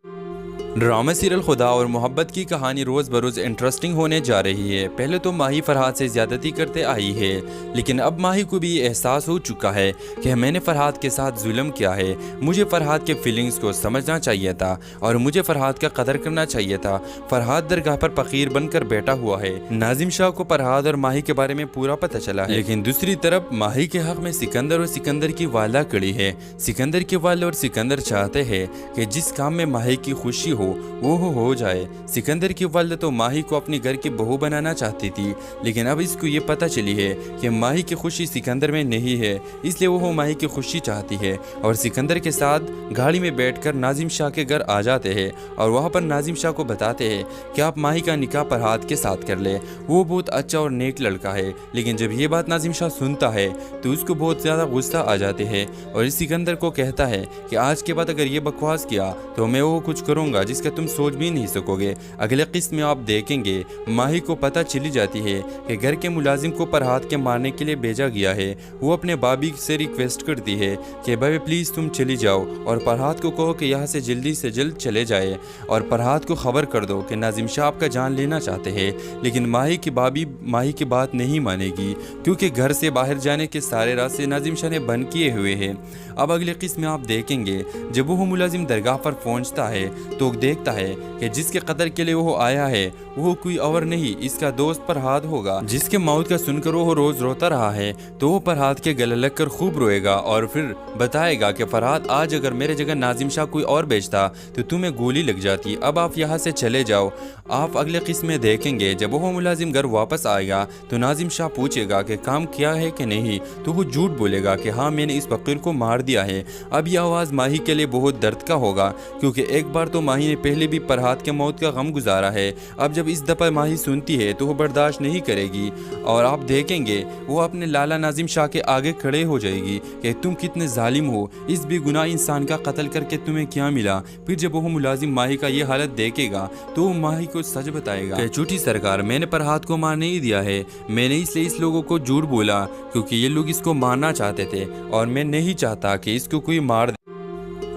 ड्रामा सीरियल खुदा और मोहब्बत की कहानी रोज़ बरोज़ इंटरेस्टिंग होने जा रही है। पहले तो माही फरहाद से ज़्यादती करते आई है, लेकिन अब माही को भी एहसास हो चुका है कि मैंने फरहाद के साथ जुल्म किया है। मुझे फरहाद के फीलिंग्स को समझना चाहिए था और मुझे फरहाद का कदर करना चाहिए था। फरहाद दरगाह पर फ़कीर बनकर बैठा हुआ है। नाजिम शाह को फरहाद और माही के बारे में पूरा पता चला है, लेकिन दूसरी तरफ माही के हक़ में सिकंदर और सिकंदर की वाला खड़ी है। सिकंदर के वाले और सिकंदर चाहते हैं कि जिस काम में माही की खुशी वो हो जाए। सिकंदर की वालदा तो माही को अपने घर की बहू बनाना चाहती थी, लेकिन अब इसको ये पता चली है कि माही की खुशी सिकंदर में नहीं है, इसलिए वो माही की खुशी चाहती है और सिकंदर के साथ गाड़ी में बैठकर नाजिम शाह के घर आ जाते हैं और वहाँ पर नाजिम शाह को बताते हैं कि आप माही का निकाह फरहाद के साथ कर ले। वो बहुत अच्छा और नेक लड़का है, लेकिन जब ये बात नाजिम शाह सुनता है तो उसको बहुत ज़्यादा गुस्सा आ जाते हैं और इस सिकंदर को कहता है कि आज के बाद अगर ये बकवास किया तो मैं वो कुछ करूँगा जिसका तुम सोच भी नहीं सकोगे। अगले किस्त में आप देखेंगे माही को पता चली जाती है कि घर के मुलाजिम को फरहाद के मारने के लिए भेजा गया है। वो अपने बाबी से रिक्वेस्ट करती है कि भाई प्लीज़ तुम चली जाओ और फरहाद को कहो कि यहाँ से जल्दी जल्द चले जाए और फरहाद को खबर कर दो कि नाजिम शाह आपका जान लेना चाहते हैं। लेकिन माही की बाबी माही की बात नहीं मानेगी, क्योंकि घर से बाहर जाने के सारे रास्ते नाजिम शाह ने बंद किए हुए हैं। अब अगले किस्त में आप देखेंगे जब वो मुलाजिम दरगाह पर पहुँचता है तो देखता है कि जिसके कत्ल के लिए वो आया है वो कोई और नहीं, इसका दोस्त फरहाद होगा। जिसके मौत का सुनकर वो रोज़ रोता रहा है तो वो फरहाद के गले लग कर खूब रोएगा और फिर बताएगा कि फरहाद आज अगर मेरे जगह नाजिम शाह कोई और बेचता तो तुम्हें गोली लग जाती। अब आप यहाँ से चले जाओ। आप अगले किस्त में देखेंगे जब वो मुलाजिम घर वापस आएगा तो नाजिम शाह पूछेगा कि काम किया है कि नहीं, तो वो झूठ बोलेगा कि हाँ मैंने इस फकीर को मार दिया है। अब यह आवाज़ माही के लिए बहुत दर्द का होगा, क्योंकि एक बार तो माही ने पहले भी फरहाद के मौत का गम गुजारा है। अब जब इस दफ़ा माही सुनती है तो वो बर्दाश्त नहीं करेगी और आप देखेंगे वो अपने लाला नाजिम शाह के आगे खड़े हो जाएगी कि तुम कितने जालिम हो, इस बेगुनाह इंसान का कत्ल करके तुम्हें क्या मिला। फिर जब वो मुलाजिम माही का ये हालत देखेगा तो वो माही को सच बताएगा कि झूठी सरकार, मैंने फरहाद को मार नहीं दिया है, मैंने इसलिए इस लोगों को झूठ बोला क्योंकि ये लोग इसको मारना चाहते थे और मैं नहीं चाहता कि इसको कोई मार।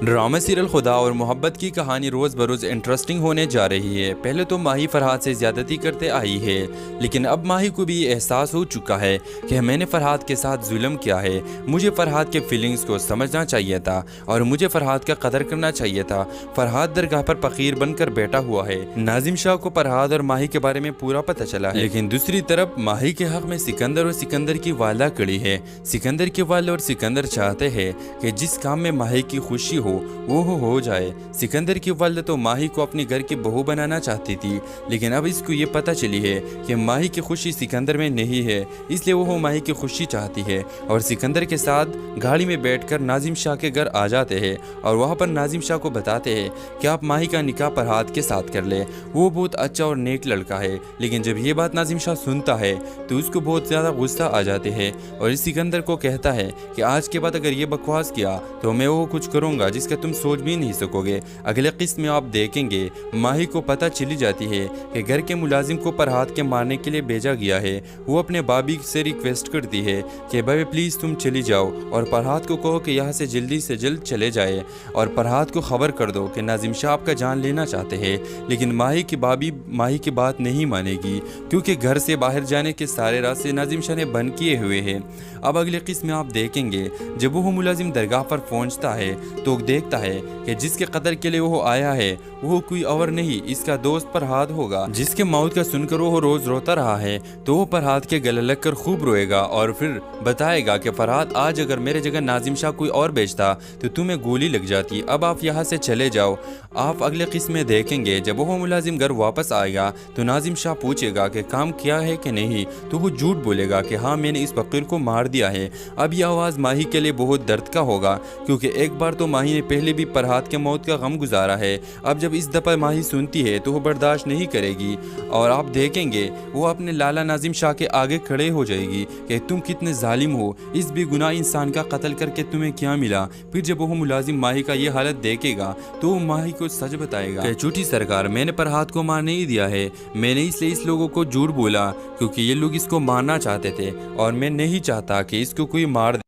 ड्रामा सीरियल खुदा और मोहब्बत की कहानी रोज़ बरोज़ इंटरेस्टिंग होने जा रही है। पहले तो माही फरहाद से ज़्यादती करते आई है, लेकिन अब माही को भी एहसास हो चुका है कि मैंने फरहाद के साथ जुल्म किया है। मुझे फरहाद के फीलिंग्स को समझना चाहिए था और मुझे फरहाद का कदर करना चाहिए था। फरहाद दरगाह पर फ़कीर बनकर बैठा हुआ है। नाजिम शाह को फरहाद और माही के बारे में पूरा पता चला है, लेकिन दूसरी तरफ माही के हक़ में सिकंदर और सिकंदर की वाला खड़ी है। सिकंदर के वाले और सिकंदर चाहते हैं कि जिस काम में माही की खुशी वो हो जाए। सिकंदर की वालदा तो माही को अपने घर की बहू बनाना चाहती थी, लेकिन अब इसको ये पता चली है कि माही की खुशी सिकंदर में नहीं है, इसलिए वो माही की खुशी चाहती है और सिकंदर के साथ गाड़ी में बैठकर नाजिम शाह के घर आ जाते हैं और वहाँ पर नाजिम शाह को बताते हैं कि आप माही का निकाह फरहाद के साथ कर ले। वो बहुत अच्छा और नेक लड़का है, लेकिन जब ये बात नाजिम शाह सुनता है तो उसको बहुत ज़्यादा गुस्सा आ जाते हैं और इस सिकंदर को कहता है कि आज के बाद अगर ये बकवास किया तो मैं वो कुछ करूँगा जिसका तुम सोच भी नहीं सकोगे। अगले किस्त में आप देखेंगे माही को पता चली जाती है कि घर के मुलाजिम को फरहाद के मारने के लिए भेजा गया है। वो अपने बाबी से रिक्वेस्ट करती है कि भाई प्लीज़ तुम चली जाओ और फरहाद को कहो कि यहाँ से जल्द चले जाए और फरहाद को खबर कर दो कि नाजिम शाह आपका जान लेना चाहते हैं। लेकिन माही की बाबी माही की बात नहीं मानेगी, क्योंकि घर से बाहर जाने के सारे रास्ते नाजिम शाह ने बंद किए हुए हैं। अब अगले किस्त में आप देखेंगे जब वो मुलाजिम दरगाह पर पहुँचता है तो देखता है कि जिसके कत्ल के लिए वो आया है वो कोई और नहीं, इसका दोस्त फरहाद होगा। जिसके मौत का सुनकर वो रोज़ रोता रहा है तो वो फरहाद के गले लग कर खूब रोएगा और फिर बताएगा कि फरहाद आज अगर मेरे जगह नाजिम शाह कोई और बेचता तो तुम्हें गोली लग जाती। अब आप यहाँ से चले जाओ। आप अगले किस्म में देखेंगे जब वो मुलाजिम घर वापस आएगा तो नाजिम शाह पूछेगा कि काम किया है कि नहीं, तो वो झूठ बोलेगा कि हाँ मैंने इस फकीर को मार दिया है। अब यह आवाज़ माही के लिए बहुत दर्द का होगा, क्योंकि एक बार तो माही ने पहले भी फरहाद के मौत का गम गुजारा है। अब जब इस दफ़ा माही सुनती है तो वो बर्दाश्त नहीं करेगी और आप देखेंगे वो अपने लाला नाजिम शाह के आगे खड़े हो जाएगी कि तुम कितने जालिम हो, इस बेगुनाह इंसान का कत्ल करके तुम्हें क्या मिला। फिर जब वो मुलाजिम माही का ये हालत देखेगा तो वो माही को सच बताएगा कि झूठी सरकार, मैंने फरहाद को मार नहीं दिया है, मैंने इसलिए इस लोगों को झूठ बोला क्योंकि ये लोग इसको मारना चाहते थे और मैं नहीं चाहता कि इसको कोई मार।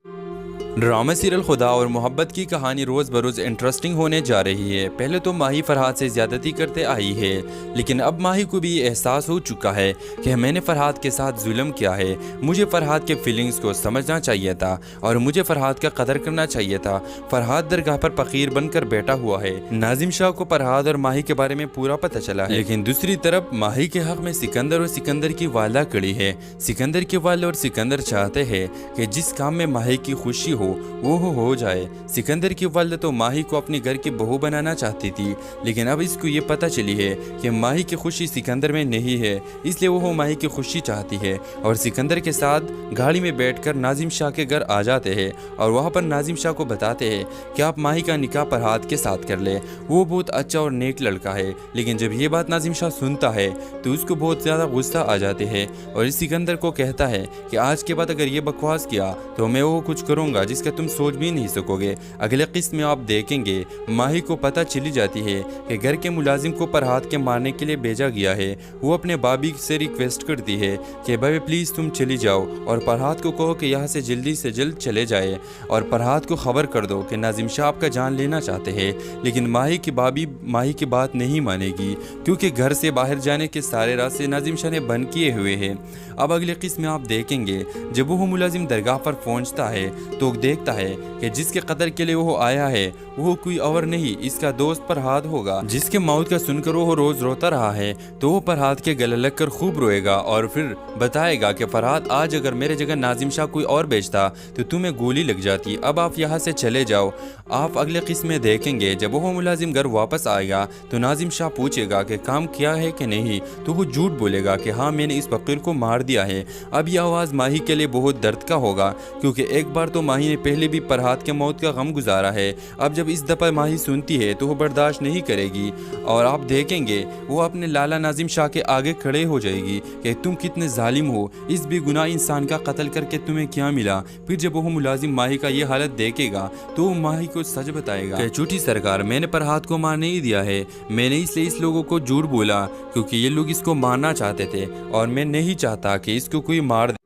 ड्रामा सीरियल खुदा और मोहब्बत की कहानी रोज़ बरोज़ इंटरेस्टिंग होने जा रही है। पहले तो माही फरहाद से ज़्यादती करते आई है, लेकिन अब माही को भी एहसास हो चुका है कि मैंने फरहाद के साथ जुल्म किया है। मुझे फरहाद के फीलिंग्स को समझना चाहिए था और मुझे फरहाद का कदर करना चाहिए था। फरहाद दरगाह पर फ़कीर बनकर बैठा हुआ है। नाजिम शाह को फरहाद और माही के बारे में पूरा पता चला है, लेकिन दूसरी तरफ माही के हक़ में सिकंदर और सिकंदर की वालदा खड़ी है। सिकंदर के वाले और सिकंदर चाहते हैं कि जिस काम में माही की खुशी वो हो जाए। सिकंदर की वालिदा तो माही को अपने घर की बहू बनाना चाहती थी, लेकिन अब इसको ये पता चली है कि माही की खुशी सिकंदर में नहीं है, इसलिए वो माही की खुशी चाहती है और सिकंदर के साथ गाड़ी में बैठकर नाजिम शाह के घर आ जाते हैं और वहाँ पर नाजिम शाह को बताते हैं कि आप माही का निकाह फरहाद के साथ कर ले। वो बहुत अच्छा और नेक लड़का है, लेकिन जब ये बात नाजिम शाह सुनता है तो उसको बहुत ज़्यादा गुस्सा आ जाते हैं और इस सिकंदर को कहता है कि आज के बाद अगर ये बकवास किया तो मैं वो कुछ करूँगा जिसका तुम सोच भी नहीं सकोगे। अगले किस्त में आप देखेंगे माही को पता चली जाती है कि घर के मुलाजिम को फरहाद के मारने के लिए भेजा गया है। वो अपने बाबी से रिक्वेस्ट करती है कि भाई प्लीज़ तुम चली जाओ और फरहाद को कहो कि यहाँ से जल्द चले जाए और फरहाद को खबर कर दो कि नाजिम शाह आपका जान लेना चाहते हैं। लेकिन माही की बाबी माही की बात नहीं मानेगी, क्योंकि घर से बाहर जाने के सारे रास्ते नाजिम शाह ने बंद किए हुए हैं। अब अगले किस्त में आप देखेंगे जब वो मुलाजिम दरगाह पर पहुँचता है तो देखता है कि जिसके कत्ल के लिए वो आया है वो कोई और नहीं, इसका दोस्त फरहाद होगा, जिसके मौत का सुनकर वो रोज रोता रहा है। तो वो फरहाद के गले लग कर खूब रोएगा और फिर बताएगा कि फरहाद आज अगर मेरे जगह नाजिम शाह कोई और बेचता तो तुम्हें गोली लग जाती। अब आप यहाँ से चले जाओ। आप अगले किस्म में देखेंगे जब वो मुलाजिम घर वापस आएगा तो नाजिम शाह पूछेगा कि काम किया है कि नहीं, तो वो झूठ बोलेगा कि हाँ मैंने इस फकीर को मार दिया है। अब यह आवाज़ माही के लिए बहुत दर्द का होगा, क्योंकि एक बार तो माही ने पहले भी फरहाद के मौत का गम गुजारा है। अब जब इस दफ़ा माही सुनती है तो वो बर्दाश्त नहीं करेगी और आप देखेंगे वो अपने लाला नाजिम शाह के आगे खड़े हो जाएगी कि तुम कितने जालिम हो, इस बेगुनाह इंसान का कत्ल करके तुम्हें क्या मिला। फिर जब वो मुलाजिम माही का ये हालत देखेगा तो वो माही को सच बताएगा कि झूठी सरकार, मैंने फरहाद को मार नहीं दिया है, मैंने इसलिए इस लोगों को झूठ बोला क्योंकि ये लोग इसको मारना चाहते थे और मैं नहीं चाहता कि इसको कोई मार दे।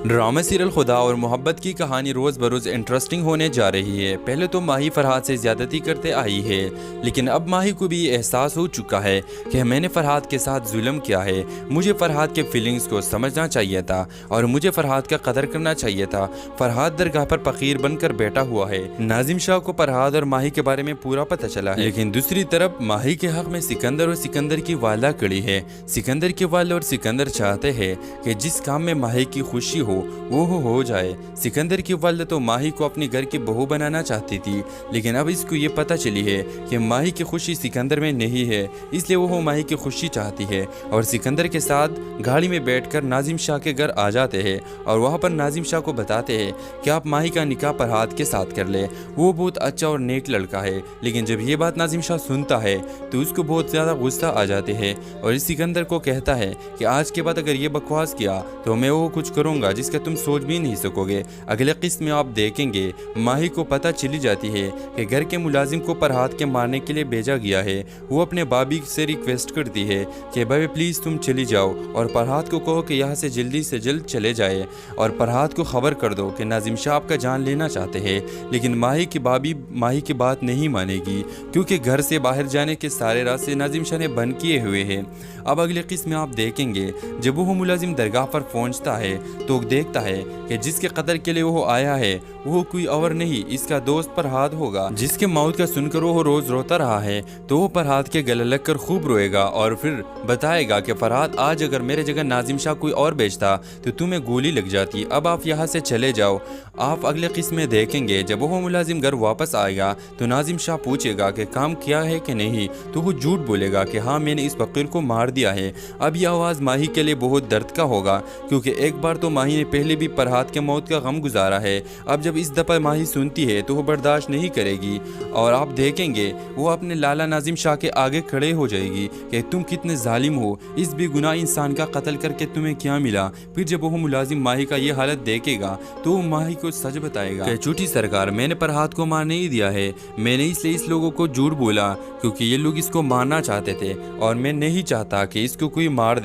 ड्रामा सीरियल खुदा और मोहब्बत की कहानी रोज़ बरोज़ इंटरेस्टिंग होने जा रही है। पहले तो माही फरहाद से ज़्यादती करते आई है, लेकिन अब माही को भी एहसास हो चुका है कि मैंने फरहाद के साथ जुल्म किया है। मुझे फरहाद के फीलिंग्स को समझना चाहिए था और मुझे फरहाद का कदर करना चाहिए था। फरहाद दरगाह पर फ़कीर बनकर बैठा हुआ है। नाजिम शाह को फरहाद और माही के बारे में पूरा पता चला है, लेकिन दूसरी तरफ माही के हक़ में सिकंदर और सिकंदर की वालदा खड़ी है। सिकंदर के वाले और सिकंदर चाहते हैं कि जिस काम में माही की खुशी वो हो जाए। सिकंदर की वालिदा तो माही को अपने घर की बहू बनाना चाहती थी, लेकिन अब इसको ये पता चली है कि माही की खुशी सिकंदर में नहीं है, इसलिए वो माही की खुशी चाहती है और सिकंदर के साथ गाड़ी में बैठकर नाजिम शाह के घर आ जाते हैं और वहाँ पर नाजिम शाह को बताते हैं कि आप माही का निकाह फरहाद के साथ कर ले। वो बहुत अच्छा और नेक लड़का है, लेकिन जब ये बात नाजिम शाह सुनता है तो उसको बहुत ज़्यादा गुस्सा आ जाते हैं और इस सिकंदर को कहता है कि आज के बाद अगर ये बकवास किया तो मैं वो कुछ करूँगा जिसका तुम सोच भी नहीं सकोगे। अगले किस्त में आप देखेंगे माही को पता चली जाती है कि घर के मुलाजिम को फरहाद के मारने के लिए भेजा गया है। वो अपने बाबी से रिक्वेस्ट करती है कि भाई प्लीज़ तुम चली जाओ और फरहाद को कहो कि यहाँ से जल्द चले जाए और फरहाद को खबर कर दो कि नाजिम शाह आपका जान लेना चाहते हैं। लेकिन माही की बाबी माही की बात नहीं मानेगी, क्योंकि घर से बाहर जाने के सारे रास्ते नाजिम शाह ने बंद किए हुए हैं। अब अगले किस्त में आप देखेंगे जब वो मुलाजिम दरगाह पर पहुँचता है तो देखता है कि जिसके कत्ल के लिए वो आया है वो कोई और नहीं, इसका दोस्त फरहाद होगा, जिसके मौत का सुनकर वो रोज रोता रहा है। तो वो फरहाद के गले लग कर खूब रोएगा और फिर बताएगा कि फरहाद आज अगर मेरे जगह नाजिम शाह कोई और बेचता तो तुम्हें गोली लग जाती। अब आप यहाँ से चले जाओ। आप अगले किस्म में देखेंगे जब वो मुलाजिम घर वापस आएगा तो नाजिम शाह पूछेगा कि काम किया है कि नहीं, तो वो झूठ बोलेगा कि हाँ मैंने इस फकीर को मार दिया है। अब यह आवाज़ माही के लिए बहुत दर्द का होगा, क्योंकि एक बार तो माही ने पहले भी फरहाद के मौत का गम गुजारा है। अब जब इस दफ़ा माही सुनती है तो वो बर्दाश्त नहीं करेगी और आप देखेंगे वो अपने लाला नाजिम शाह के आगे खड़े हो जाएगी कि तुम कितने जालिम हो, इस बेगुनाह इंसान का कत्ल करके तुम्हें क्या मिला। फिर जब वो मुलाजिम माही का ये हालत देखेगा तो वो माही को सच बताएगा कि झूठी सरकार, मैंने फरहाद को मार नहीं दिया है, मैंने इसलिए इस लोगों को झूठ बोला क्योंकि ये लोग इसको मारना चाहते थे और मैं नहीं चाहता कि इसको कोई मार।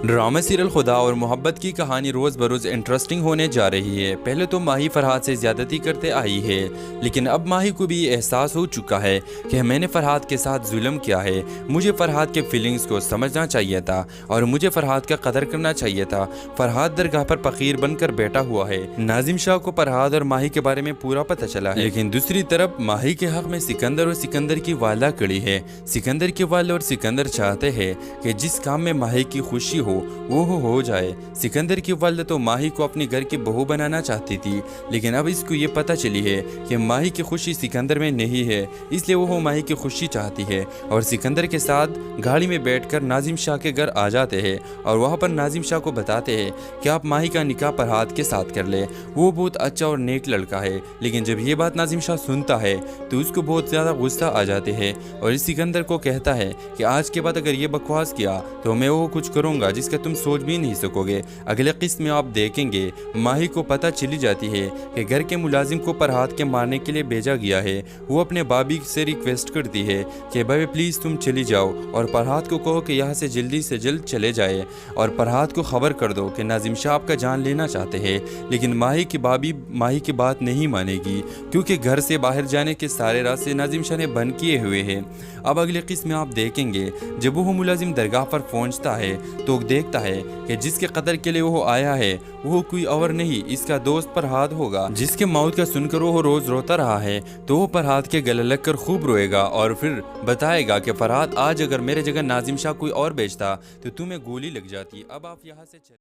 ड्रामा सीरियल खुदा और मोहब्बत की कहानी रोज़ बरोज़ इंटरेस्टिंग होने जा रही है। पहले तो माही फरहाद से ज़्यादती करते आई है, लेकिन अब माही को भी एहसास हो चुका है कि मैंने फरहाद के साथ जुल्म किया है। मुझे फरहाद के फीलिंग्स को समझना चाहिए था और मुझे फरहाद का कदर करना चाहिए था। फरहाद दरगाह पर फ़कीर बनकर बैठा हुआ है। नाजिम शाह को फरहाद और माही के बारे में पूरा पता चला है, लेकिन दूसरी तरफ माही के हक़ में सिकंदर और सिकंदर की वाला खड़ी है। सिकंदर के वाला और सिकंदर चाहते हैं कि जिस काम में माही की खुशी वो हो जाए। सिकंदर की वालदा तो माही को अपने घर की बहू बनाना चाहती थी, लेकिन अब इसको ये पता चली है कि माही की खुशी सिकंदर में नहीं है, इसलिए वो माही की खुशी चाहती है और सिकंदर के साथ गाड़ी में बैठकर नाजिम शाह के घर आ जाते हैं और वहाँ पर नाजिम शाह को बताते हैं कि आप माही का निकाह फरहाद के साथ कर ले। वो बहुत अच्छा और नेक लड़का है, लेकिन जब ये बात नाजिम शाह सुनता है तो उसको बहुत ज़्यादा गुस्सा आ जाते हैं और इस सिकंदर को कहता है कि आज के बाद अगर ये बकवास किया तो मैं वो कुछ करूँगा जिसका तुम सोच भी नहीं सकोगे। अगले किस्त में आप देखेंगे माही को पता चली जाती है कि घर के मुलाजिम को फरहाद के मारने के लिए भेजा गया है। वो अपने भाभी से रिक्वेस्ट करती है कि भाभी प्लीज़ तुम चली जाओ और फरहाद को कहो कि यहाँ से जल्द चले जाए और फरहाद को खबर कर दो कि नाजिम शाह आपका जान लेना चाहते हैं। लेकिन माही की भाभी माही की बात नहीं मानेगी, क्योंकि घर से बाहर जाने के सारे रास्ते नाजिम शाह ने बंद किए हुए हैं। अब अगले किस्त में आप देखेंगे जब वो मुलाजिम दरगाह पर पहुँचता है तो देखता है कि जिसके कत्ल के लिए वो आया है वो कोई और नहीं, इसका दोस्त फरहाद होगा, जिसके मौत का सुनकर वो रोज रोता रहा है। तो वो फरहाद के गले लगकर खूब रोएगा और फिर बताएगा कि फरहाद आज अगर मेरे जगह नाजिम शाह कोई और बेचता तो तुम्हें गोली लग जाती। अब आप यहाँ से